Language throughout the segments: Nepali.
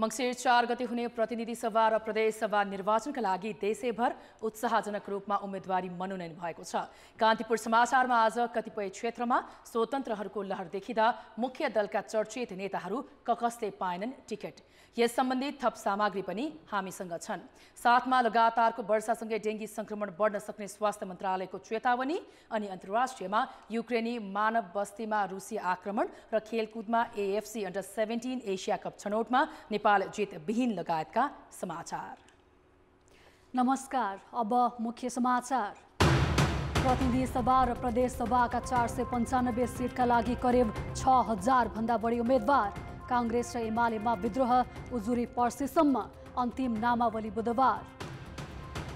मङ्सिर 4 गते हुने प्रतिनिधि सभा र प्रदेश सभा निर्वाचनका लागि देशैभर उत्साहजनक रूपमा उम्मेदवारी मनोनयन भएको छ। कान्तिपुर समाचारमा आज कतिपय क्षेत्रमा स्वतन्त्रहरूको लहर देखिँदा मुख्य दलका चर्चित नेताहरू ककसले पाएनन् टिकट। यस सम्बन्धी थप सामग्री पनि हामीसँग छन्। साथमा लगातारको वर्षासँगै डेङ्गी संक्रमण बढ्न सक्ने स्वास्थ्य मन्त्रालयको चेतावनी अनि अन्तर्राष्ट्रियमा युक्रेनी मानव बस्तीमा रुसी आक्रमण र खेलकुदमा AFC अन्डर 17 एसिया कप छनौटमा नेपाल जित विहीन लगायतका समाचार। नमस्कार, अब मुख्य समाचार। प्रतिनिधि सभा र प्रदेश सभाका 495 सिटका लागि करिब 6000 भन्दा बढी उम्मेदवार। कांग्रेस र एमालेमा विद्रोह, उजुरी पर्सीसम्म अन्तिम नामावली बुधबार।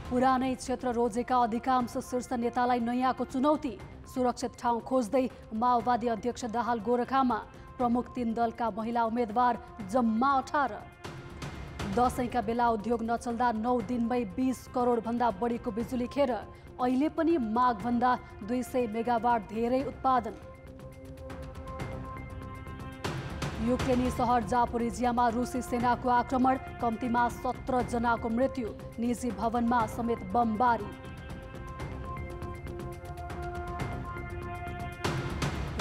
पुरानै क्षेत्र रोजेका अधिकांश शीर्ष नेतालाई नयाँको चुनौती। सुरक्षित ठाउँ खोज्दै माओवादी अध्यक्ष दाहाल गोरखामा। प्रमुख 3 दलका महिला उम्मेदवार जम्मा 18। दशैंका बेला उद्योग नचल्दा 9 दिनमै 20 करोड भन्दा बढीको बिजुली खेर। अहिले पनि मागभन्दा 200 मेगावाट धेरै उत्पादन। युक्रेनी सहर जापोरिजियामा रुसी सेनाको आक्रमण, कम्तीमा 17 जनाको मृत्यु। निजी भवनमा समेत बमबारी।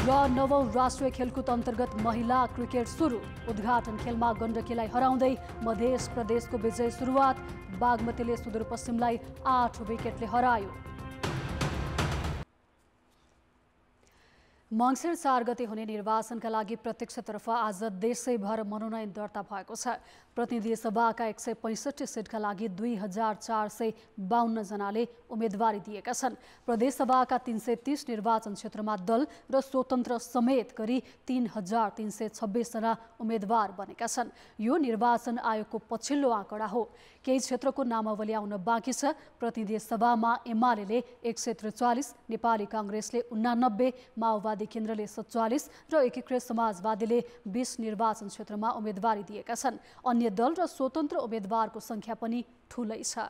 र नवौं राष्ट्रिय खेलकुद अन्तर्गत महिला क्रिकेट सुरु। उद्घाटन खेलमा गण्डकीलाई हराउँदै मध्य प्रदेशको विजय सुरुवात। बागमतीले सुदूरपश्चिमलाई 8 विकेटले हरायो। मङ्सिर 4 गते हुने निर्वाचनका लागि प्रत्यक्षतर्फ आज देशैभर मनोनयन दर्ता भएको छ। प्रतिनिधि सभाका 165 सिटका लागि 2452 जनाले उम्मेदवारी दिएका छन्। प्रदेश सभाका 330 निर्वाचन क्षेत्रमा दल र स्वतन्त्र समेत गरी 3326 जना उम्मेदवार बनेका छन्। यो निर्वाचन आयोगको पछिल्लो आँकडा हो। केही क्षेत्रको नामावली आउन बाँकी छ। प्रतिनिधि सभामा एमाले 143, नेपाली कांग्रेसले 89, माओवादी केन्द्रले 47 र एकीकृत समाजवादीले 20 निर्वाचन क्षेत्रमा उम्मेदवारी दिएका छन्। अन्य दल र स्वतन्त्र उम्मेदवारको संख्या पनि ठूलै छ।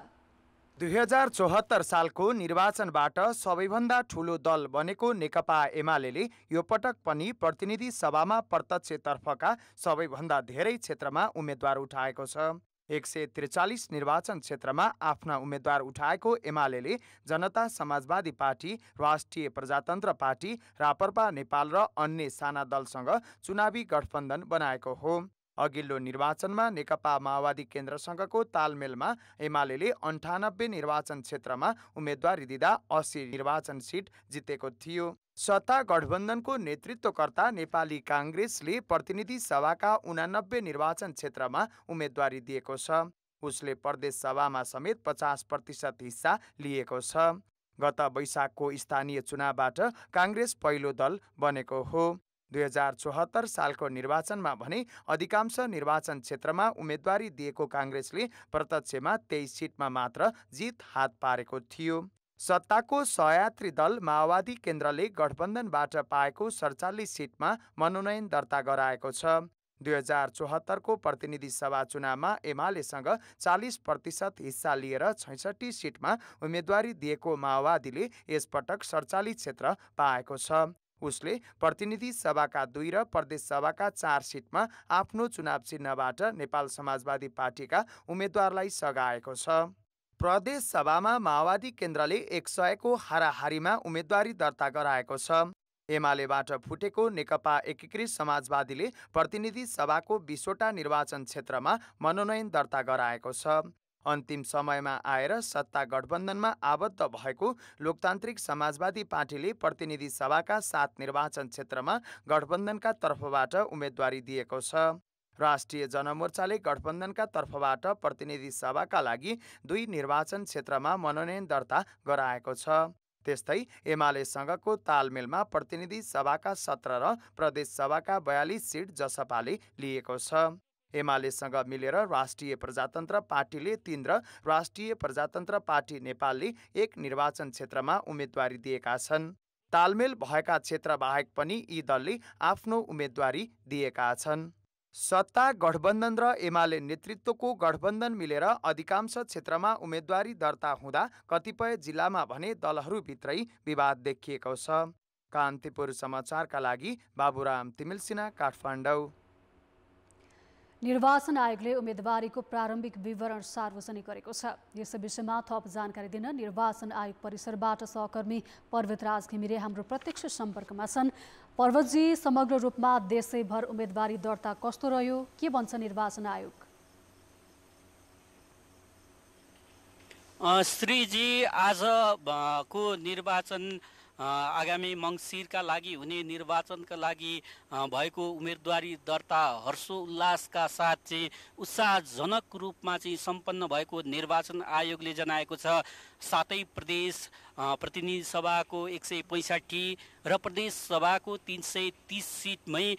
2074 सालको निर्वाचनबाट सबैभन्दा ठूलो दल बनेको नेकपा एमाले यो पटक पनि प्रतिनिधि सभामा प्रत्यक्षतर्फका सबैभन्दा धेरै क्षेत्रमा उम्मेदवार उठाएको छ। 143 निर्वाचन क्षेत्रमा आफ्ना उम्मेदवार उठाएको एमाले जनता समाजवादी पार्टी, राष्ट्रिय प्रजातन्त्र पार्टी, राप्रपा नेपाल र अन्य साना दलसँग चुनावी गठबन्धन बनाएको हो। अघिल्लो निर्वाचनमा नेकपा माओवादी केन्द्रसँगको तालमेलमा एमाले 98 निर्वाचन क्षेत्रमा उम्मेदवारी दिँदा 80 निर्वाचन सिट जितेको थियो। सत्ता गठबन्धनको नेतृत्वकर्ता नेपाली कांग्रेसले प्रतिनिधि सभाका 89 निर्वाचन क्षेत्रमा उम्मेदवारी दिएको छ। उसले प्रदेश सभामा समेत 50% हिस्सा लिएको छ। गत वैशाखको स्थानीय चुनावबाट कांग्रेस पहिलो दल बनेको हो। 2074 सालको निर्वाचनमा भने अधिकांश निर्वाचन क्षेत्रमा उम्मेदवारी दिएको कांग्रेसले प्रत्यक्षमा 23 सिटमा मात्र जित हात पारेको थियो। सत्ताको सहयात्री दल माओवादी केन्द्रले गठबन्धनबाट पाएको 47 सिटमा मनोनयन दर्ता गराएको छ। 2074 को प्रतिनिधि सभा चुनावमा एमालेसँग 40% हिस्सा लिएर 66 सिटमा उम्मेदवारी दिएको माओवादीले यसपटक 47 क्षेत्र पाएको छ। उसले प्रतिनिधि सभाका 2 र प्रदेश सभाका 4 सिटमा आफ्नो चुनाव चिन्हबाट नेपाल समाजवादी पार्टीका उम्मेदवारलाई सघाएको छ। प्रदेश सभामा माओवादी केन्द्रले 100 को हाराहारीमा उम्मेदवारी दर्ता गराएको छ। एमालेबाट फुटेको नेकपा एकीकृत समाजवादीले प्रतिनिधि सभाको 20 वटा निर्वाचन क्षेत्रमा मनोनयन दर्ता गराएको छ। अन्तिम समयमा आएर सत्ता गठबन्धनमा आबद्ध भएको लोकतान्त्रिक समाजवादी पार्टीले प्रतिनिधि सभाका 7 निर्वाचन क्षेत्रमा गठबन्धनका तर्फबाट उम्मेदवारी दिएको छ। राष्ट्रिय जनमोर्चाले गठबन्धनका तर्फबाट प्रतिनिधि सभाका लागि 2 निर्वाचन क्षेत्रमा मनोनयन दर्ता गराएको छ। त्यस्तै एमालेसँगको तालमेलमा प्रतिनिधि सभाका 17 र प्रदेश सभाका 42 सिट जसपाले लिएको छ। एमालेसँग मिलेर राष्ट्रिय प्रजातन्त्र पार्टीले 3 र राष्ट्रिय प्रजातन्त्र पार्टी नेपालले 1 निर्वाचन क्षेत्रमा उम्मेदवारी दिएका छन्। तालमेल भएका क्षेत्र बाहेक पनि यी दलले आफ्नो उम्मेदवारी दिएका छन्। सत्ता गठबन्धन र एमाले नेतृत्वको गठबन्धन मिलेर अधिकांश क्षेत्रमा उम्मेदवारी दर्ता हुँदा कतिपय जिल्लामा भने दलहरूभित्रै विवाद देखिएको छ। कान्तिपुर समाचारका लागि बाबुराम तिमिल सिन्हा, काठमाडौँ। निर्वाचन आयोगले उम्मेदवारीको प्रारम्भिक विवरण सार्वजनिक गरेको छ। यस विषयमा थप जानकारी दिन निर्वाचन आयोग परिसरबाट सहकर्मी पर्वतराज घिमिरे हाम्रो प्रत्यक्ष सम्पर्कमा छन्। पर्वतजी, समग्र रूपमा देशैभर उम्मेदवारी दर्ता कस्तो रह्यो, के भन्छ निर्वाचन आयोग? श्रीजी, आजको निर्वाचन आगामी मङ्सिरका लागि हुने निर्वाचनका लागि भएको उम्मेदवारी दर्ता हर्षोल्लासका साथ चाहिँ उत्साहजनक रूपमा चाहिँ सम्पन्न भएको निर्वाचन आयोगले जनाएको छ। सातै प्रदेश प्रतिनिधि सभाको 165 र प्रदेश सभाको 330 सिटमै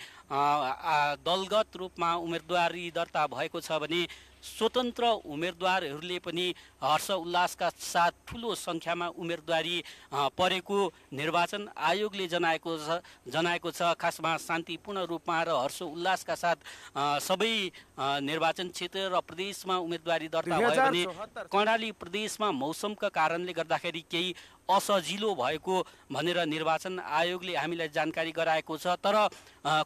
दलगत रूपमा उम्मेदवारी दर्ता भएको छ भने स्वतन्त्र उम्मेदवारहरूले पनि हर्ष उल्लासका साथ ठुलो सङ्ख्यामा उम्मेदवारी परेको निर्वाचन आयोगले जनाएको छ। खासमा शान्तिपूर्ण रूपमा र हर्ष उल्लासका साथ सबै निर्वाचन क्षेत्र र प्रदेशमा उम्मेदवारी दर्ता भयो भने कर्णाली प्रदेशमा मौसमका कारणले गर्दाखेरि केही असजिलो भएको भनेर निर्वाचन आयोगले हामीलाई जानकारी गराएको छ। तर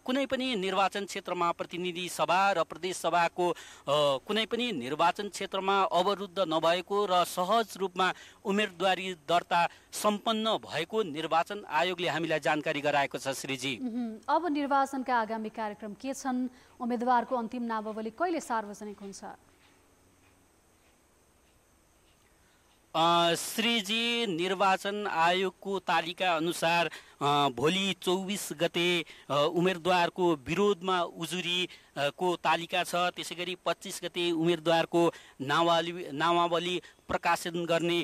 कुनै पनि निर्वाचन क्षेत्रमा प्रतिनिधि सभा र प्रदेश सभाको कुनै पनि निर्वाचन क्षेत्रमा अवरुद्ध नभएको र सहज रूपमा उम्मेदवारी दर्ता सम्पन्न भएको निर्वाचन आयोगले हामीलाई जानकारी गराएको छ। श्रीजी, अब निर्वाचनका आगामी कार्यक्रम के छन्? उम्मेदवारको अन्तिम नामावली कहिले सार्वजनिक हुन्छ? श्रीजी, निर्वाचन आयोगको तालिका अनुसार भोलि 24 गते उम्मेदवारको विरोधमा उजुरी को तालिका छ। त्यसै गरी 25 गते उम्मेदवारको नामावली प्रकाशन गर्ने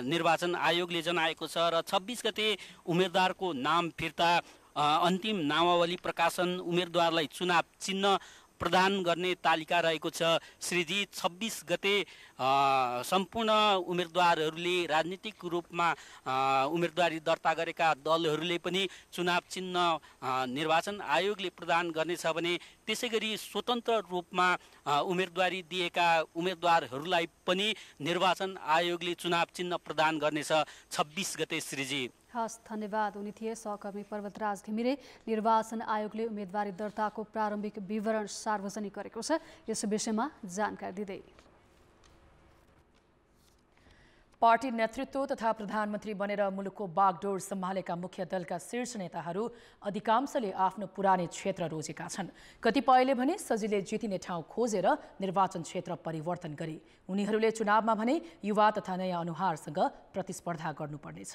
निर्वाचन आयोगले जनाएको छ र 26 गते उम्मेदवारको नाम फिर्ता, अन्तिम नामावली प्रकाशन, उम्मेदवारलाई चुनाव चिन्ह प्रदान गर्ने तालिका रहेको छ। श्रीजी, 26 गते सम्पूर्ण उम्मेदवारहरूले राजनीतिक रूपमा उम्मेदवारी दर्ता गरेका दलहरूले पनि चुनाव चिन्ह निर्वाचन आयोगले प्रदान गर्नेछ भने त्यसै गरी स्वतन्त्र रूपमा उम्मेदवारी दिएका उम्मेदवारहरूलाई पनि निर्वाचन आयोगले चुनाव चिन्ह प्रदान गर्नेछ 26 गते। श्रीजी, हस्, धन्यवाद। उनी थिए सहकर्मी पर्वतराज घिमिरे। निर्वाचन आयोगले उम्मेदवारी दर्ताको प्रारम्भिक विवरण सार्वजनिक गरेको छ, यस विषयमा जानकारी दिँदै। पार्टी नेतृत्व तथा प्रधानमन्त्री बनेर मुलुकको बागडोर सम्हालेका मुख्य दलका शीर्ष नेताहरू अधिकांशले आफ्नो पुरानै क्षेत्र रोजेका छन्। कतिपयले भने सजिलै जितिने ठाउँ खोजेर निर्वाचन क्षेत्र परिवर्तन गरे। उनीहरूले चुनावमा भने युवा तथा नयाँ अनुहारसँग प्रतिस्पर्धा गर्नुपर्नेछ।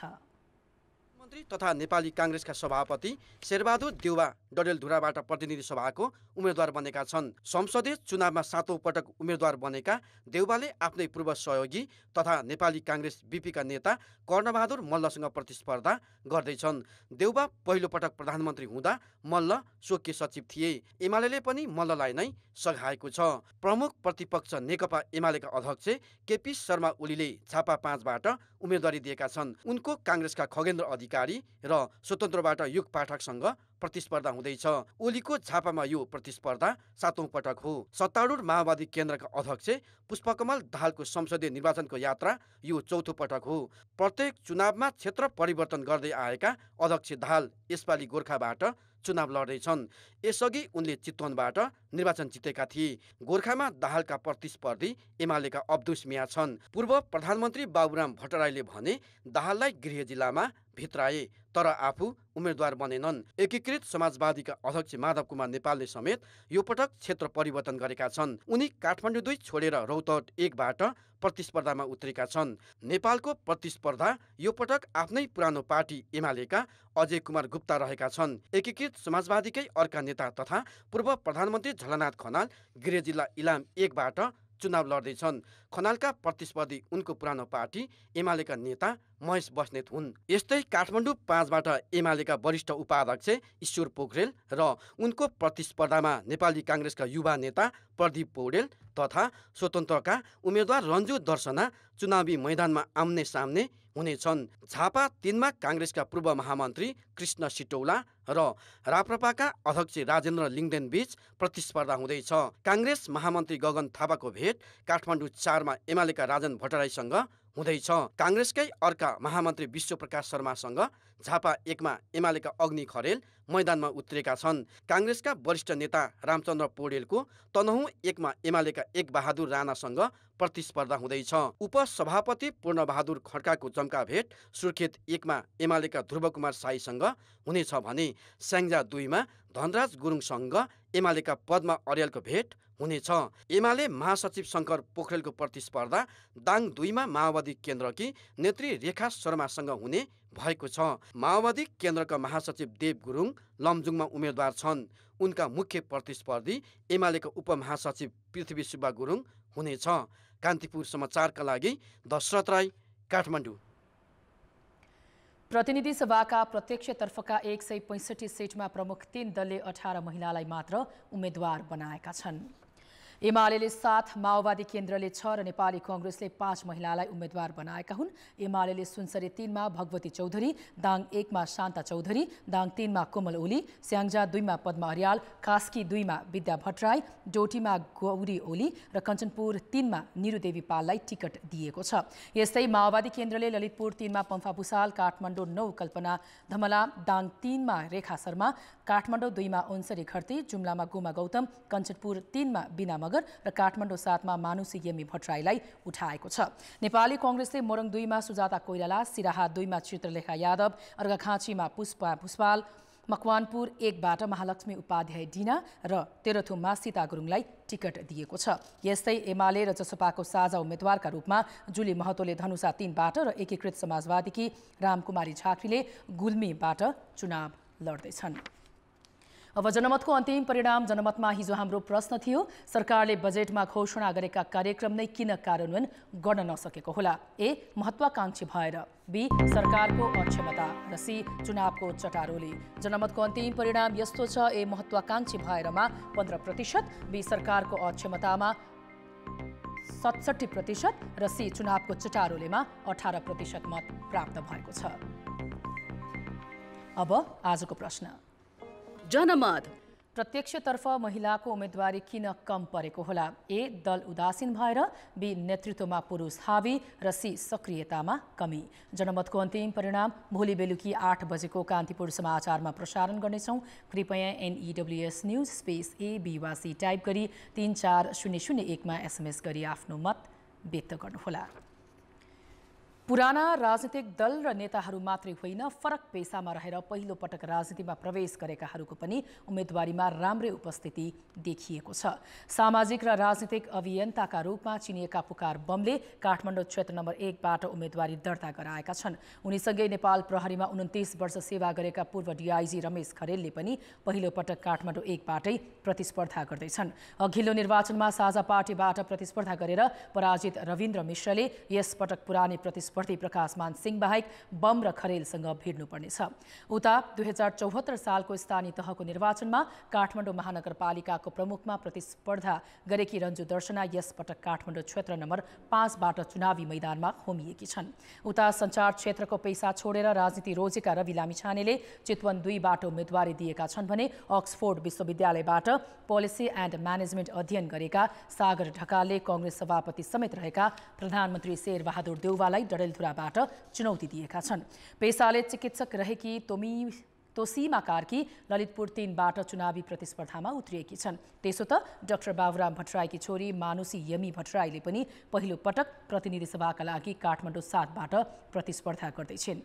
मन्त्री तथा नेपाली काङ्ग्रेसका सभापति शेरबहादुर देउवा डडेलधुराबाट प्रतिनिधि सभाको उम्मेदवार बनेका छन्। संसदीय चुनावमा 7औं पटक उम्मेदवार बनेका देउवाले आफ्नै पूर्व सहयोगी तथा नेपाली काङ्ग्रेस बीपीका नेता कर्णबहादुर मल्लसँग प्रतिस्पर्धा गर्दैछन्। देउवा पहिलो पटक प्रधानमन्त्री हुँदा मल्ल स्वकीय सचिव थिए। एमाले पनि मल्ललाई नै सघाएको छ। प्रमुख प्रतिपक्ष नेकपा एमालेका अध्यक्ष केपी शर्मा ओलीले झापा 5बाट उम्मेदवारी दिएका छन्। उनको काङ्ग्रेसका खगेन्द्र अधिकारी र स्वतन्त्रबाट युग पाठकसँग प्रतिस्पर्धा हुँदैछ। ओलीको झापामा यो प्रतिस्पर्धा 7औं पटक हो। सत्तारूढ माओवादी केन्द्रका अध्यक्ष पुष्पकमल दाहालको संसदीय निर्वाचनको यात्रा यो 4थो पटक हो। प्रत्येक चुनावमा क्षेत्र परिवर्तन गर्दै आएका अध्यक्ष दाहाल यसपालि गोर्खाबाट चुनाव लड्दैछन्। यसअघि उनले चितवनबाट निर्वाचन जितेका थिए। गोर्खामा दाहालका प्रतिस्पर्धी एमालेका अब्दुस मिया छन्। पूर्व प्रधानमन्त्री बाबुराम भट्टराईले भने दाहाललाई गृह जिल्लामा भित्राए तर आफू उम्मेदवार बनेनन्। एकीकृत समाजवादीका अध्यक्ष माधव कुमार नेपालले समेत यो पटक क्षेत्र परिवर्तन गरेका छन्। उनी काठमाडौँ 2 छोडेर रौतहट 1बाट प्रतिस्पर्धामा उत्रेका छन्। नेपालको प्रतिस्पर्धा यो पटक आफ्नै पुरानो पार्टी एमालेका अजय कुमार गुप्ता रहेका छन्। एकीकृत समाजवादीकै अर्का नेता तथा पूर्व प्रधानमन्त्री झलनाथ खनाल गृह जिल्ला इलाम 1बाट चुनाव लड्दैछन्। खनालका प्रतिस्पर्धी उनको पुरानो पार्टी एमालेका नेता महेश बस्नेत हुन्। यस्तै काठमाडौँ 5बाट एमालेका वरिष्ठ उपाध्यक्ष ईश्वर पोखरेल र उनको प्रतिस्पर्धामा नेपाली काङ्ग्रेसका युवा नेता प्रदीप पौडेल तथा स्वतन्त्रका उम्मेदवार रन्जु दर्शना चुनावी मैदानमा आम्ने सामने हुनेछन्। झापा 3मा काङ्ग्रेसका पूर्व महामन्त्री कृष्ण सिटौला र राप्रपाका अध्यक्ष राजेन्द्र लिङदेन बीच प्रतिस्पर्धा हुँदैछ। काङ्ग्रेस महामन्त्री गगन थापाको भेट काठमाडौँ 4मा एमालेका राजन भट्टराईसँग हुँदैछ। काङ्ग्रेसकै अर्का महामन्त्री विश्वप्रकाश शर्मासँग झापा 1 मा एमालेका अग्नि खरेल मैदानमा उत्रेका छन्। काङ्ग्रेसका वरिष्ठ नेता रामचन्द्र पौडेलको तनहुँ 1 मा एमालेका एक बहादुर राणासँग प्रतिस्पर्धा हुँदैछ। उपसभापति पूर्णबहादुर खड्काको जम्का भेट सुर्खेत 1 मा एमालेका ध्रुवकुमार साईसँग हुनेछ भने स्याङ्जा 2 मा धनराज गुरुङसँग एमालेका पद्मा अर्यालको भेट हुनेछ। एमाले महासचिव शङ्कर पोखरेलको प्रतिस्पर्धा दाङ 2 मा माओवादी केन्द्रकी नेत्री रेखा शर्मासँग हुने भएको छ। माओवादी केन्द्रका महासचिव देव गुरुङ लमजुङमा उम्मेद्वार छन्। उनका मुख्य प्रतिस्पर्धी एमालेका उपमहासचिव पृथ्वी सुब्बा गुरुङ हुनेछ। कान्तिपुर समाचारका लागि दशरथ राई, काठमाडौँ। प्रतिनिधि सभाका प्रत्यक्षतर्फका 165 सिटमा प्रमुख 3 दलले 18 महिलालाई मात्र उम्मेद्वार बनाएका छन्। एमालेले 7, माओवादी केन्द्रले 6 र नेपाली कांग्रेसले 5 महिलालाई उम्मेद्वार बनाएका हुन्। एमालेले सुनसरी 3 मा भगवती चौधरी, दाङ 1 मा शान्ता चौधरी, दाङ 3 मा कोमल ओली, स्याङ्जा 2 मा पद्मा अर्याल, कास्की 2 मा विद्या भट्टराई, डोटीमा गौरी ओली र कञ्चनपुर 3 मा निरुदेवी पाललाई टिकट दिएको छ। यस्तै माओवादी केन्द्रले ललितपुर 3 मा पम्फा भुसाल, काठमाडौँ 9 कल्पना धमला, दाङ 3 मा रेखा शर्मा, काठमाडौँ 2 मा ओन्सरी खर्ती, जुम्लामा गोमा गौतम, कञ्चनपुर 3 मा बिना मगर र काठमाडौँ 7 मा मानुसी यमी भट्टराईलाई उठाएको छ। नेपाली कांग्रेसले मोरङ 2 मा सुजाता कोइराला, सिराहा 2 मा चित्रलेखा यादव, अर्घाखाँचीमा पुष्पा भुसपाल, मकवानपुर 1 बाट महालक्ष्मी उपाध्याय डिना र तेह्रथुममा सीता गुरुङलाई टिकट दिएको छ। यस्तै एमाले र जसपाको साझा उम्मेद्वारका रूपमा जुली महतोले धनुषा 3 बाट र एकीकृत समाजवादीकी रामकुमारी झाँक्रीले गुल्मीबाट चुनाव लड्दैछन्। अब जनमतको अन्तिम परिणाम। जनमतमा हिजो हाम्रो प्रश्न थियो, सरकारले बजेटमा घोषणा गरेका कार्यक्रम नै किन कार्यान्वयन गर्न नसकेको होला? ए, महत्वाकांक्षी भएर, बी, सरकारको अक्षमता र सी, चुनावको चटारोले। जनमतको अन्तिम परिणाम यस्तो छ, ए महत्वाकांक्षी भएरमा 15%, बी सरकारको अक्षमतामा 67% र सी चुनावको चटारोलेमा 18% मत प्राप्त भएको छ। अब आजको प्रश्न। जनमत प्रत्यक्षतर्फ महिलाको उम्मेदवारी किन कम परेको होला? ए, दल उदासीन भएर, बी, नेतृत्वमा पुरुष हावी र सी, सक्रियतामा कमी। जनमतको अन्तिम परिणाम भोलि बेलुकी 8 बजेको कान्तिपुर समाचारमा प्रसारण गर्नेछौँ। कृपया NEWS न्युज स्पेस AB वा C टाइप गरी 34001 मा SMS गरी आफ्नो मत व्यक्त गर्नुहोला। पुराना राजनीतिक दल र नेताहरू मात्रै होइन, फरक पेसामा रहेर पहिलो पटक राजनीतिमा प्रवेश गरेकाहरूको पनि उम्मेदवारीमा राम्रै उपस्थिति देखिएको छ। सामाजिक र राजनीतिक अभियन्ताका रूपमा चिनिएका पुकार बमले काठमाडौँ क्षेत्र नम्बर 1 बाट उम्मेदवारी दर्ता गराएका छन्। उनीसँगै नेपाल प्रहरीमा 29 वर्ष सेवा गरेका पूर्व DIG रमेश खरेलले पनि पहिलो पटक काठमाडौँ 1 बाटै प्रतिस्पर्धा गर्दैछन्। अघिल्लो निर्वाचनमा साझा पार्टीबाट प्रतिस्पर्धा गरेर पराजित रविन्द्र मिश्रले यस पटक पुरानै प्रतिस्पर्धी प्रकाशमान सिंह बाहेक बम र खरेलसँग भिड्नुपर्नेछ। उता 2074 सालको स्थानीय तहको निर्वाचनमा काठमाडौँ महानगरपालिकाको प्रमुखमा प्रतिस्पर्धा गरेकी रन्जु दर्शना यस पटक काठमाडौँ क्षेत्र नम्बर 5 बाट चुनावी मैदानमा होमिएकी छन्। उता सञ्चार क्षेत्रको पेसा छोडेर राजनीति रोजेका रवि लामिछानेले चितवन 2 बाट उम्मेदवारी दिएका छन् भने अक्सफोर्ड विश्वविद्यालयबाट पोलिसी एन्ड म्यानेजमेन्ट अध्ययन गरेका सागर ढकालले कांग्रेस सभापति समेत रहेका प्रधानमन्त्री शेरबहादुर देउवालाई डडेलधुराबाट चुनौती दिएका छन्। पेसाले चिकित्सक रहेकी तोसीमा कार्की ललितपुर 3 बाट चुनावी प्रतिस्पर्धामा उत्रिएकी छन्। त्यसो त डाक्टर बाबुराम भट्टराईकी छोरी मानुसी यमी भट्टराईले पनि पहिलो पटक प्रतिनिधि सभाका लागि काठमाडौँ 7 बाट प्रतिस्पर्धा गर्दैछिन्।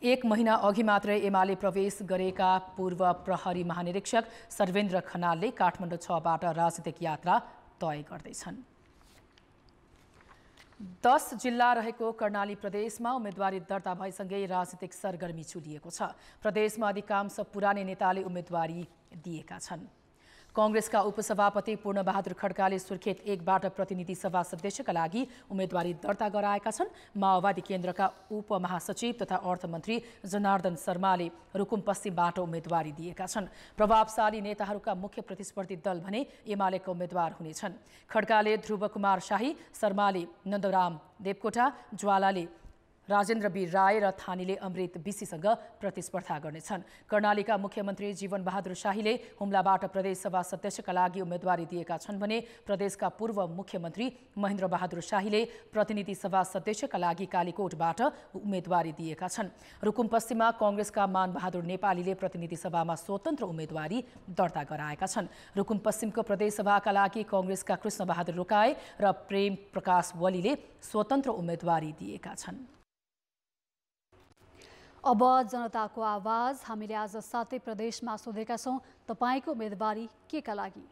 1 महिना अघि मात्रै एमाले प्रवेश गरेका पूर्व प्रहरी महानिरीक्षक सर्वेन्द्र खनालले काठमाडौँ 6 बाट राजनीतिक यात्रा तय गर्दैछन्। 10 जिल्ला रहेको कर्णाली प्रदेशमा उम्मेदवारी दर्ता भएसँगै राजनीतिक सरगर्मी चुलिएको छ। प्रदेशमा अधिकांश पुरानै नेताले उम्मेदवारी दिएका छन्। कांग्रेसका उपसभापति पूर्णबहादुर खड्काले सुर्खेत 1 बाट प्रतिनिधि सभा सदस्यका लागि उम्मेदवारी दर्ता गराएका छन्। माओवादी केन्द्रका उपमहासचिव तथा अर्थमन्त्री जनार्दन शर्माले रुकुम पश्चिमबाट उम्मेदवारी दिएका छन्। प्रभावशाली नेताहरूका मुख्य प्रतिस्पर्धी दल भने एमालेका उम्मेद्वार हुनेछन्। खड्काले ध्रुवकुमार शाही, शर्माले नन्दराम देवकोटा, ज्वालाले राजेन्द्र बी राय र थानीले अमृत बिसीसँग प्रतिस्पर्धा गर्नेछन्। कर्णालीका मुख्यमन्त्री जीवन बहादुर शाहीले हुम्लाबाट प्रदेशसभा सदस्यका लागि उम्मेदवारी दिएका छन् भने प्रदेशका पूर्व मुख्यमन्त्री महेन्द्र बहादुर शाहीले प्रतिनिधि सभा सदस्यका लागि कालीकोटबाट उम्मेदवारी दिएका छन्। रुकुम पश्चिममा कांग्रेसका मानबहादुर नेपालीले प्रतिनिधि सभामा स्वतन्त्र उम्मेदवारी दर्ता गराएका छन्। रुकुम पश्चिमको प्रदेशसभाका लागि कांग्रेसका कृष्णबहादुर रोकाए र प्रेम प्रकाश वलीले स्वतन्त्र उम्मेदवारी दिएका छन्। अब जनताको आवाज। हामीले आज 7 प्रदेशमा सोधेका छौं, तपाईको उम्मेदवारी केका लागि?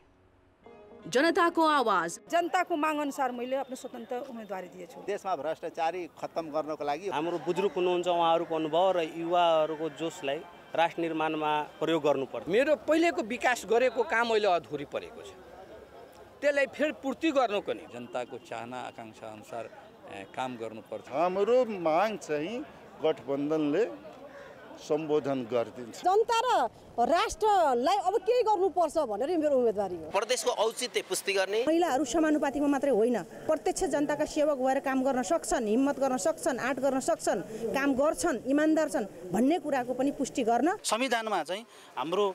जनताको आवाज। जनताको माग अनुसार मैले आफ्नो स्वतन्त्र उम्मेदवारी दिएछु। देशमा भ्रष्टाचारी खत्तम गर्नको लागि हाम्रो बुजुर्ग हुनुहुन्छ, उहाँहरूको अनुभव र युवाहरूको जोसलाई राष्ट्र निर्माणमा प्रयोग गर्नुपर्छ। मेरो पहिलेको विकास गरेको काम अहिले अधुरी परेको छ, त्यसलाई फेरि पूर्ति गर्नको नि जनताको चाहना आकांक्षा अनुसार काम गर्नुपर्छ। हाम्रो माग चाहिँ गठबन्धनले सम्बोधन गरिदिन्छ। जनता र राष्ट्रलाई अब के गर्नुपर्छ भनेर मेरो उम्मेदवारी हो। प्रदेशको औचित्य पुष्टि गर्ने, महिलाहरू समानुपातिकमा मात्रै होइन, प्रत्यक्ष जनताका सेवक भएर काम गर्न सक्छन्, हिम्मत गर्न सक्छन्, आँट गर्न सक्छन्, काम गर्छन्, इमान्दार छन् भन्ने कुराको पनि पुष्टि गर्न। संविधानमा चाहिँ हाम्रो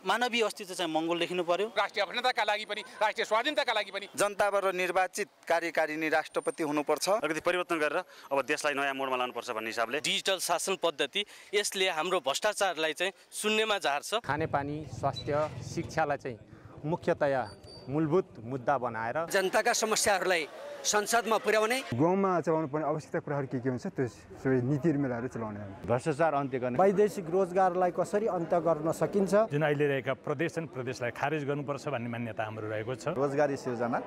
मानवीय अस्तित्व चाहिँ मङ्गोल लेख्नु पर्यो। राष्ट्रिय अखण्डताका लागि पनि, राष्ट्रिय स्वाधीनताका लागि पनि जनताबाट निर्वाचित कार्यकारिणी राष्ट्रपति हुनुपर्छ। अलिकति परिवर्तन गरेर अब देशलाई नयाँ मोडमा लानुपर्छ भन्ने हिसाबले डिजिटल शासन पद्धति यसले हाम्रो भ्रष्टाचारलाई चाहिँ शून्यमा झार्छ। खानेपानी, स्वास्थ्य, शिक्षालाई चाहिँ मुख्यतया मूलभूत मुद्दा बनाएर जनताका समस्याहरूलाई संसदमा पुर्याउने, गाउँमा चलाउनु पर्ने आवश्यकता कुराहरू के हुन्छ त्यो सबै नीतिहरू मिलाएर चलाउने, भ्रष्टाचार अन्त्य गर्ने, वैदेशिक रोजगारलाई कसरी अन्त्य गर्न सकिन्छ, जुन अहिले रहेका प्रदेशलाई खारेज गर्नुपर्छ भन्ने मान्यता हाम्रो रहेको छ। रोजगारी सिर्जना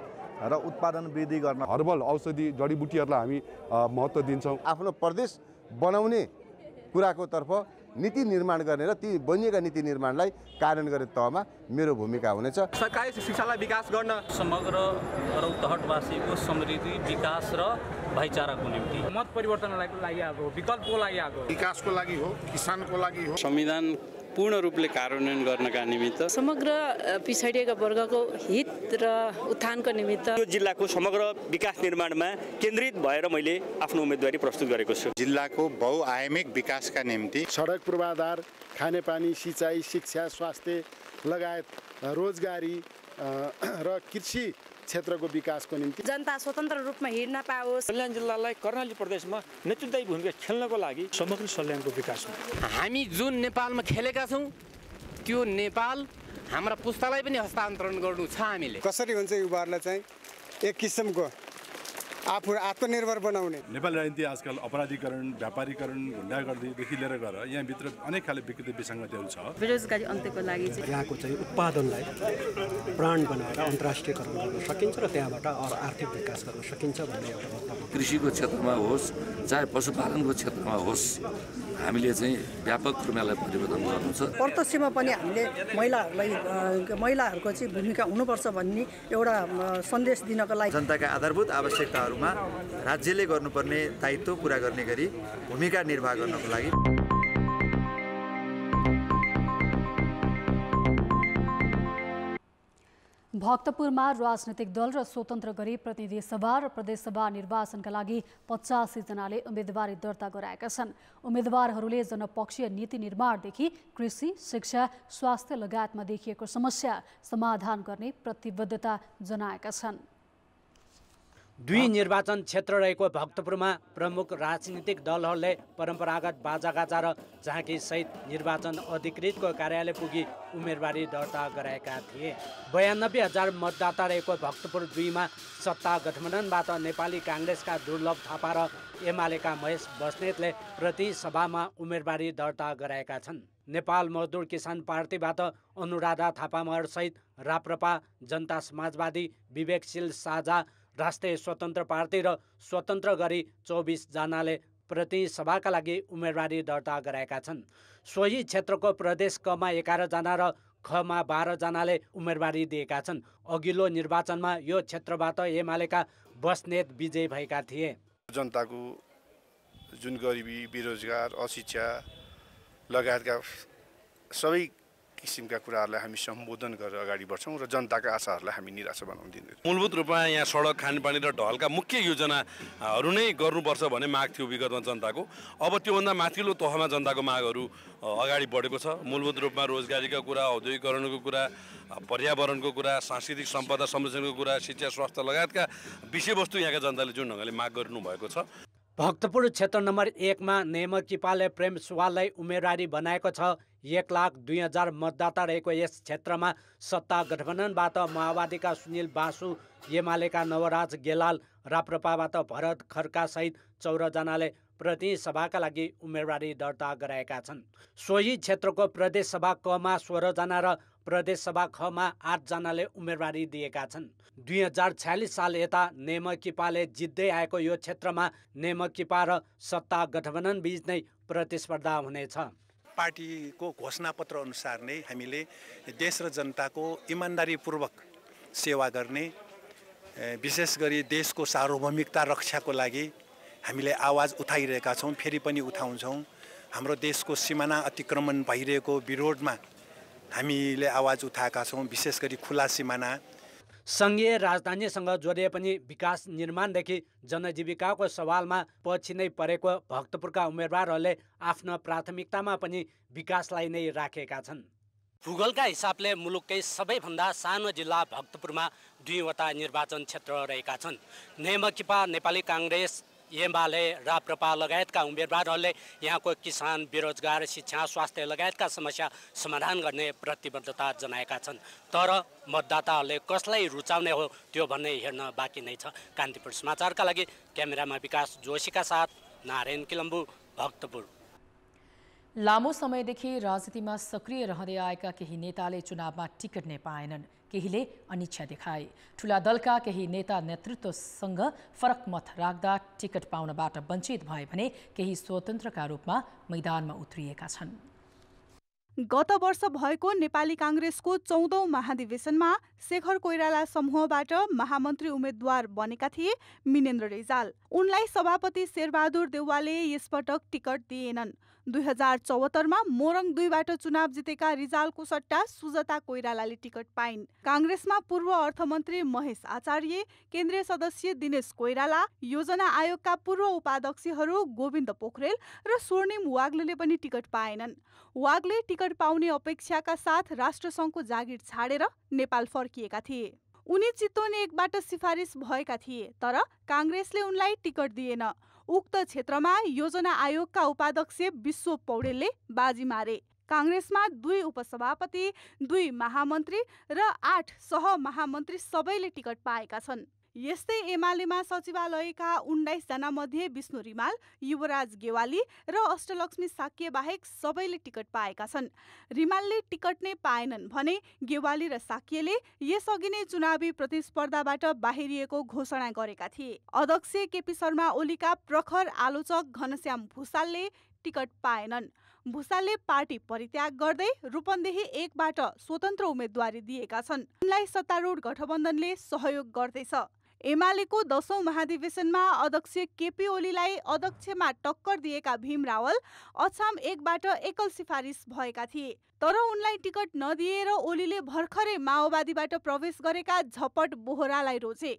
र उत्पादन वृद्धि गर्न हर्बल औषधि जडीबुटीहरूलाई हामी महत्त्व दिन्छौँ। आफ्नो प्रदेश बनाउने कुराको तर्फ नीति निर्माण गर्ने र ती बनिएका नीति निर्माणलाई कार्यान्वयन गर्ने तहमा मेरो भूमिका हुनेछ। सरकारी शिक्षालाई विकास गर्न, समग्र रौतहटवासीको समृद्धि, विकास र भाइचाराको निम्ति मत परिवर्तनलाई लागि आएको, विकल्पको लागि आएको, विकासको लागि हो, किसानको लागि हो। संविधान पूर्ण रूपले कार्यान्वयन गर्नका निमित्त, समग्र पिछडिएका वर्गको हित र उत्थानको निमित्त यो जिल्लाको समग्र विकास निर्माणमा केन्द्रित भएर मैले आफ्नो उम्मेदवारी प्रस्तुत गरेको छु। जिल्लाको बहुआयामिक विकासका निम्ति सडक पूर्वाधार, खानेपानी, सिँचाइ, शिक्षा, स्वास्थ्य लगायत रोजगारी र कृषि क्षेत्रको विकासको निम्ति जनता स्वतन्त्र रूपमा हिँड्न पाओस्। सल्यान जिल्लालाई कर्णाली प्रदेशमा नेतृत्वदायी भूमिका खेल्नको लागि समग्र सल्यानको विकास हो। हामी जुन नेपालमा खेलेका छौँ त्यो नेपाल हाम्रा पुस्तालाई पनि हस्तान्तरण गर्नु छ। हामीले कसरी हुन्छ युवाहरूलाई चाहिँ एक किसिमको आफू आत्मनिर्भर बनाउने। नेपाली राजनीति आजकल अपराधीकरण, व्यापारीकरण, गुन्डागर्दीदेखि लिएर गएर यहाँभित्र अनेक खाले विकृति विसङ्गतिहरू छ। बेरोजगारी अन्त्यको लागि यहाँको चाहिँ उत्पादनलाई प्राण बनाएर अन्तर्राष्ट्रियकरण गर्न सकिन्छ र त्यहाँबाट आर्थिक विकास गर्न सकिन्छ भन्ने एउटा मत। कृषिको क्षेत्रमा होस् चाहे पशुपालनको क्षेत्रमा होस्, हामीले चाहिँ व्यापक रूपमा परिवर्तन गर्नु छ। प्रत्यक्षमा पनि हामीले महिलाहरूको चाहिँ भूमिका हुनुपर्छ भन्ने एउटा सन्देश दिनको लागि जनताका आधारभूत आवश्यकताहरूमा राज्यले गर्नुपर्ने दायित्व पूरा गर्ने गरी भूमिका निर्वाह गर्नको लागि भक्तपुरमा राजनैतिक दल र स्वतन्त्र गरी प्रतिनिधि सभा र प्रदेशसभा निर्वाचनका लागि 85 जनाले उम्मेदवारी दर्ता गराएका छन्। उम्मेदवारहरूले जनपक्षीय नीति निर्माणदेखि कृषि, शिक्षा, स्वास्थ्य लगायतमा देखिएको समस्या समाधान गर्ने प्रतिबद्धता जनाएका छन्। 2 निर्वाचन क्षेत्र रहेको भक्तपुरमा प्रमुख राजनीतिक दलहरूले परम्परागत बाजागाजा र झाँकी सहित निर्वाचन अधिकृतको कार्यालय पुगी उम्मेदवारी दर्ता गराएका थिए। 92,000 मतदाता रहेको भक्तपुर 2 मा सत्ता गठबन्धनबाट नेपाली काङ्ग्रेसका दुर्लभ थापा र एमालेका महेश बस्नेतले प्रति सभामा उम्मेदवारी दर्ता गराएका छन्। नेपाल मजदुर किसान पार्टीबाट अनुराधा थापामहर सहित राप्रपा, जनता समाजवादी, विवेकशील साझा, राष्ट्रिय स्वतन्त्र पार्टी र स्वतन्त्र गरी 24 जनाले प्रति सभाका लागि उम्मेदवारी दर्ता गराएका छन्। सोही क्षेत्रको प्रदेश कमा 11 जना र खमा 12 जनाले उम्मेदवारी दिएका छन्। अघिल्लो निर्वाचनमा यो क्षेत्रबाट एमालेका बस्नेत विजयी भएका थिए। जनताको जुन गरिबी, बेरोजगार, अशिक्षा लगायतका सबै किसिमका कुराहरूलाई हामी सम्बोधन गरेर अगाडि बढ्छौँ र जनताका आशाहरूलाई हामी निराशा बनाउन दिँदैनौँ। मूलभूत रूपमा यहाँ सडक, खानेपानी र ढलका मुख्य योजनाहरू नै गर्नुपर्छ भन्ने माग थियो विगतमा जनताको। अब त्योभन्दा माथिल्लो तहमा जनताको मागहरू अगाडि बढेको छ। मूलभूत रूपमा रोजगारीका कुरा, औद्योगिकरणको कुरा, पर्यावरणको कुरा, सांस्कृतिक सम्पदा संरक्षणको कुरा, शिक्षा, स्वास्थ्य लगायतका विषयवस्तु यहाँका जनताले जुन ढङ्गले माग गर्नुभएको छ। भक्तपुर क्षेत्र नम्बर 1 मा नेमकिपाले प्रेम सुवाललाई उम्मेदवारी बनाएको छ। 1,02,000 मतदाता रहेको यस क्षेत्रमा सत्ता गठबन्धनबाट माओवादीका सुनिल बासु, एमालेका नवराज गेलाल, राप्रपाबाट भरत खड्का सहित 14 जनाले प्रतिनिधि सभाका लागि उम्मेदवारी दर्ता गराएका छन्। सोही क्षेत्रको प्रदेश सभा क मा 16 जना र प्रदेश सभा ख मा 8 जनाले उम्मेदवारी दिएका छन्। 2046 साल यता नेमकिपाले जित्दै आएको यो क्षेत्रमा नेमकिपा र सत्ता गठबन्धन बीच नै प्रतिस्पर्धा हुनेछ। पार्टीको घोषणापत्र अनुसार नै हामीले देश र जनताको इमान्दारीपूर्वक सेवा गर्ने, विशेष गरी देशको सार्वभौमिकता रक्षाको लागि हामीले आवाज उठाइरहेका छौँ, फेरि पनि उठाउँछौँ। हाम्रो देशको सिमाना अतिक्रमण भइरहेको विरोधमा हामीले आवाज उठाएका छौँ, विशेष गरी खुला सिमाना। सङ्घीय राजधानीसँग जोडिए पनि विकास निर्माणदेखि जनजीविकाको सवालमा पछि नै परेको भक्तपुरका उम्मेदवारहरूले आफ्नो प्राथमिकतामा पनि विकासलाई नै राखेका छन्। भूगोलका हिसाबले मुलुककै सबैभन्दा सानो जिल्ला भक्तपुरमा 2वटा निर्वाचन क्षेत्र रहेका छन्। नेमकिपा, नेपाली काङ्ग्रेस, एमाले, राप्रपा लगायतका उम्मेदवारहरूले यहाँको किसान, बेरोजगार, शिक्षा, स्वास्थ्य लगायतका समस्या समाधान गर्ने प्रतिबद्धता जनाएका छन्। तर मतदाताहरूले कसलाई रुचाउने हो त्यो भन्ने हेर्न बाँकी नै छ। कान्तिपुर समाचारका लागि क्यामेरामा विकास जोशीका साथ नारायण किलम्बु, भक्तपुर। लामो समयदेखि राजनीतिमा सक्रिय रहँदै आएका केही नेताले चुनावमा टिकट नै पाएनन्। केहीले अनिच्छा देखाए। ठुला दलका केही नेता नेतृत्वसँग फरक मत राख्दा टिकट पाउनबाट वञ्चित भए भने केही स्वतन्त्रका रूपमा मैदानमा उत्रिएका छन्। गत वर्ष भएको नेपाली काङ्ग्रेसको 14औं महाधिवेशनमा शेखर कोइराला समूहबाट महामन्त्री उम्मेद्वार बनेका थिए मिनेन्द्र रिजाल। उनलाई सभापति शेरबहादुर देउवाले यसपटक टिकट दिएनन्। 2074 मा मोरङ 2बाट चुनाव जितेका रिजालको सट्टा सुजता कोइरालाले टिकट पाइन्। काङ्ग्रेसमा पूर्व अर्थमन्त्री महेश आचार्य, केन्द्रीय सदस्य दिनेश कोइराला, योजना आयोगका पूर्व उपाध्यक्षहरू गोविन्द पोखरेल र स्वर्णिम वाग्लेले पनि टिकट पाएनन्। वाग्ले टिकट पाउने अपेक्षाका साथ राष्ट्रसङ्घको जागिर छाडेर नेपाल फर्किएका थिए। उनी चितवन 1बाट सिफारिस भएका थिए, तर काङ्ग्रेसले उनलाई टिकट दिएन। उक्त क्षेत्रमा योजना आयोगका उपाध्यक्ष विश्व पौडेलले बाजी मारे। काङ्ग्रेसमा 2 उपसभापति, 2 महामन्त्री र 8 सहमहामन्त्री सबैले टिकट पाएका छन्। यस्तै एमालेमा सचिवालयका 19 जना मध्ये विष्णु रिमाल, युवराज गेवाली र अष्टलक्ष्मी साक्य बाहेक सबैले टिकट पाएका छन्। रिमालले टिकट नै पाएनन् भने गेवाली र साक्यले यसअघि नै चुनावी प्रतिस्पर्धाबाट बाहिरिएको घोषणा गरेका थिए। अध्यक्ष केपी शर्मा ओलीका प्रखर आलोचक घनश्याम भुसालले टिकट पाएनन्। भुसालले पार्टी परित्याग गर्दै रूपन्देही 1बाट स्वतन्त्र उम्मेदवारी दिएका छन्। उनलाई सत्तारूढ गठबन्धनले सहयोग गर्दैछ। एमालेको 10औं महाधिवेशनमा अध्यक्ष केपी ओलीलाई अध्यक्षमा टक्कर दिएका भीम रावल अछाम 1बाट एकल सिफारिस भएका थिए। तर उनलाई टिकट नदिएर ओलीले भर्खरै माओवादीबाट प्रवेश गरेका झपट बोहरालाई रोजे।